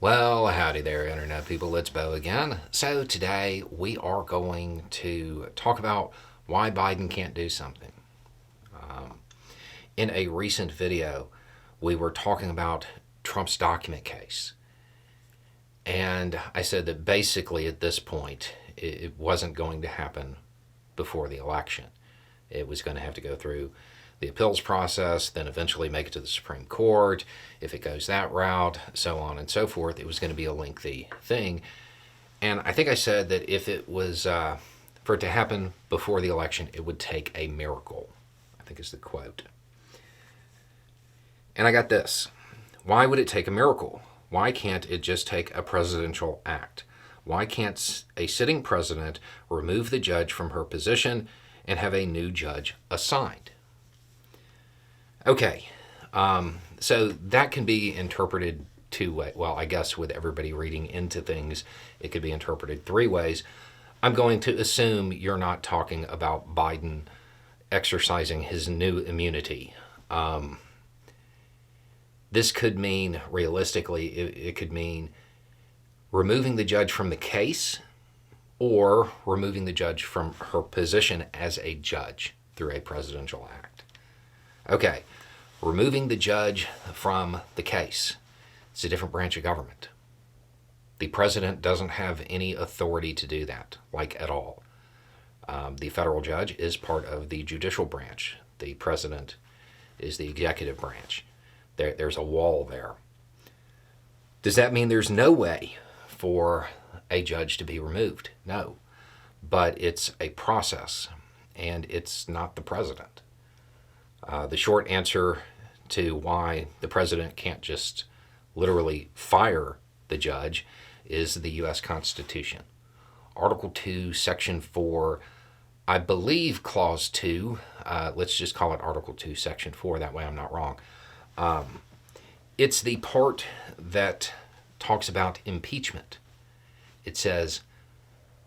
Well, howdy there, Internet people. It's Bo again. So, today we are going to talk about why Biden can't do something. In a recent video, we were talking about Trump's document case. And I said that basically at this point, it wasn't going to happen before the election. It was going to have to go through the appeals process, then eventually make it to the Supreme Court. If it goes that route, so on and so forth, it was going to be a lengthy thing. And I think I said that if it was for it to happen before the election, it would take a miracle, I think is the quote. And I got this. Why would it take a miracle? Why can't it just take a presidential act? Why can't a sitting president remove the judge from her position and have a new judge assigned? Okay, so that can be interpreted two ways. Well, I guess with everybody reading into things, it could be interpreted three ways. I'm going to assume you're not talking about Biden exercising his new immunity. This could mean, realistically, it could mean removing the judge from the case or removing the judge from her position as a judge through a presidential act. Okay, removing the judge from the case. It's a different branch of government. The president doesn't have any authority to do that, like at all. The federal judge is part of the judicial branch. The president is the executive branch. There's a wall there. Does that mean there's no way for a judge to be removed? No. But it's a process, and it's not the president. The short answer to why the president can't just literally fire the judge is the U.S. Constitution. Article 2, Section 4, I believe Clause 2, let's just call it Article 2, Section 4, that way I'm not wrong. It's the part that talks about impeachment. It says,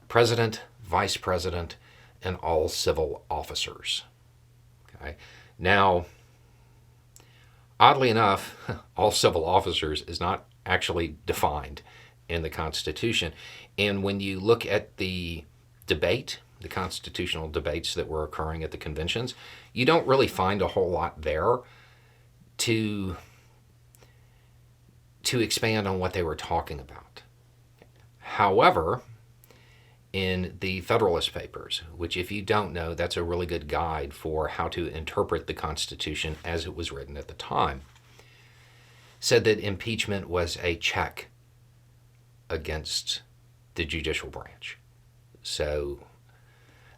President, Vice President, and all civil officers. Okay. Now, oddly enough, all civil officers is not actually defined in the Constitution. And when you look at the debate, the constitutional debates that were occurring at the conventions, you don't really find a whole lot there to expand on what they were talking about. However, in the Federalist Papers, which if you don't know, that's a really good guide for how to interpret the Constitution as it was written at the time, said that impeachment was a check against the judicial branch. So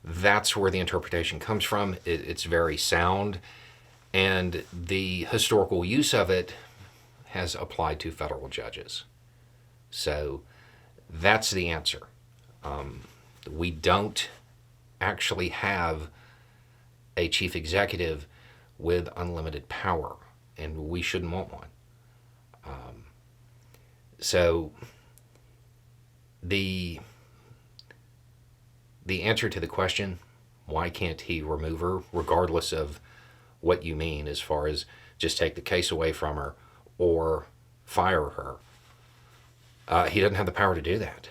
that's where the interpretation comes from. It's very sound, and the historical use of it has applied to federal judges. So that's the answer. We don't actually have a chief executive with unlimited power, and we shouldn't want one. So the answer to the question, why can't he remove her, regardless of what you mean as far as just take the case away from her or fire her, he doesn't have the power to do that.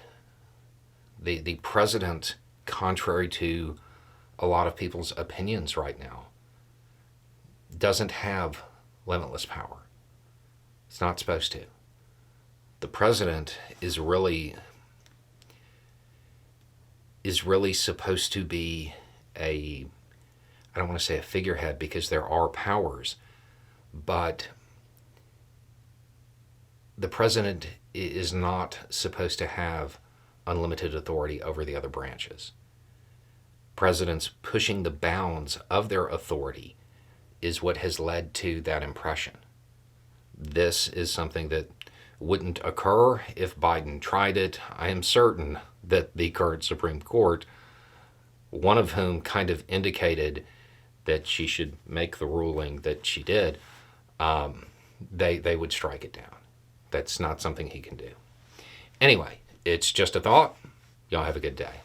The president, contrary to a lot of people's opinions right now, doesn't have limitless power. It's not supposed to. The president is really supposed to be I don't want to say a figurehead because there are powers, but the president is not supposed to have unlimited authority over the other branches. Presidents pushing the bounds of their authority is what has led to that impression. This is something that wouldn't occur if Biden tried it. I am certain that the current Supreme Court, one of whom kind of indicated that she should make the ruling that she did, they would strike it down. That's not something he can do. Anyway, it's just a thought. Y'all have a good day.